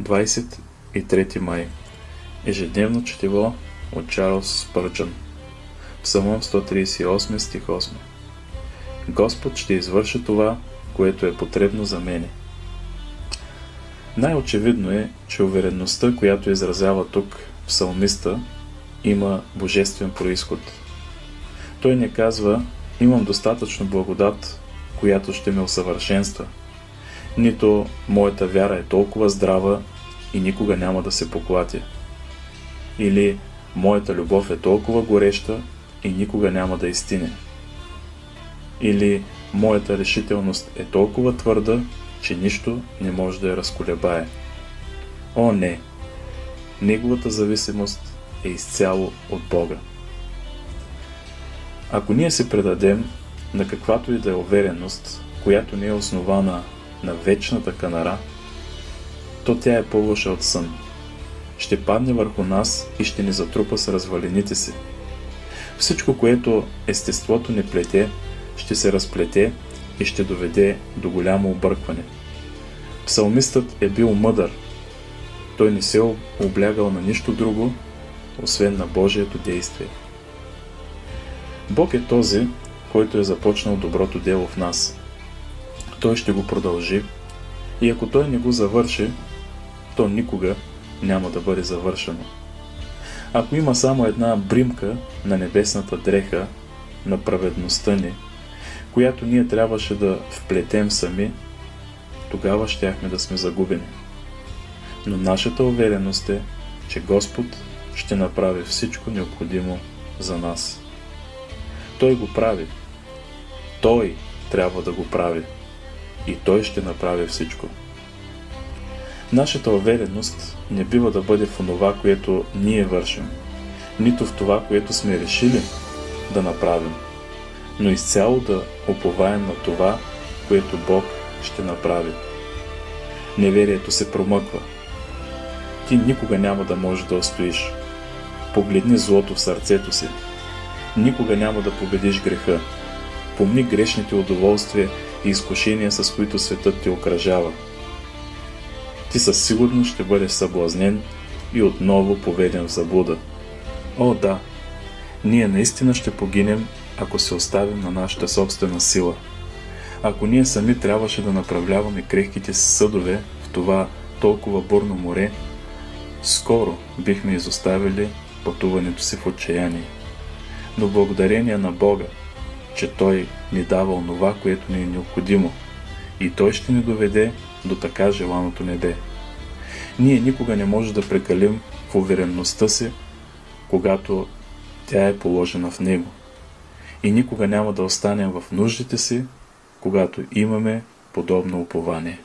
23 май. Ежедневно четиво от Чарлз Спърджън. Псалом 138, стих 8. Господ ще извърши това, което е потребно за мене. Най-очевидно е, че увереността, която изразява тук псалмиста, има божествен произход. Той не казва: имам достатъчно благодат, която ще ме усъвършенства. Нито моята вяра е толкова здрава и никога няма да се поклатя. Или моята любов е толкова гореща и никога няма да изтине. Или моята решителност е толкова твърда, че нищо не може да я разколебае. О, не! Неговата зависимост е изцяло от Бога. Ако ние се предадем на каквато и да е увереност, която не е основана на вечната канара, то тя е по-лоша от сън. Ще падне върху нас и ще ни затрупа с развалините си. Всичко, което естеството не плете, ще се разплете и ще доведе до голямо объркване. Псалмистът е бил мъдър. Той не се облягал на нищо друго, освен на Божието действие. Бог е този, който е започнал доброто дело в нас. Той ще го продължи и ако Той не го завърши, то никога няма да бъде завършено. Ако има само една бримка на небесната дреха, на праведността ни, която ние трябваше да вплетем сами, тогава щяхме да сме загубени. Но нашата увереност е, че Господ ще направи всичко необходимо за нас. Той го прави. Той трябва да го прави. И Той ще направи всичко. Нашата увереност не бива да бъде в онова, което ние вършим, нито в това, което сме решили да направим, но изцяло да уповаем на това, което Бог ще направи. Неверието се промъква. Ти никога няма да можеш да устоиш. Погледни злото в сърцето си. Никога няма да победиш греха. Помни грешните удоволствия и изкушения, с които светът те окръжава. Ти със сигурност ще бъдеш съблазнен и отново поведен в заблуда. О, да! Ние наистина ще погинем, ако се оставим на нашата собствена сила. Ако ние сами трябваше да направляваме крехките си съдове в това толкова бурно море, скоро бихме изоставили пътуването си в отчаяние. Но благодарение на Бога, че Той ни дава онова, което ни е необходимо, и Той ще ни доведе до така желаното небе. Ние никога не може да прекалим в увереността си, когато тя е положена в Него. И никога няма да останем в нуждите си, когато имаме подобно упование.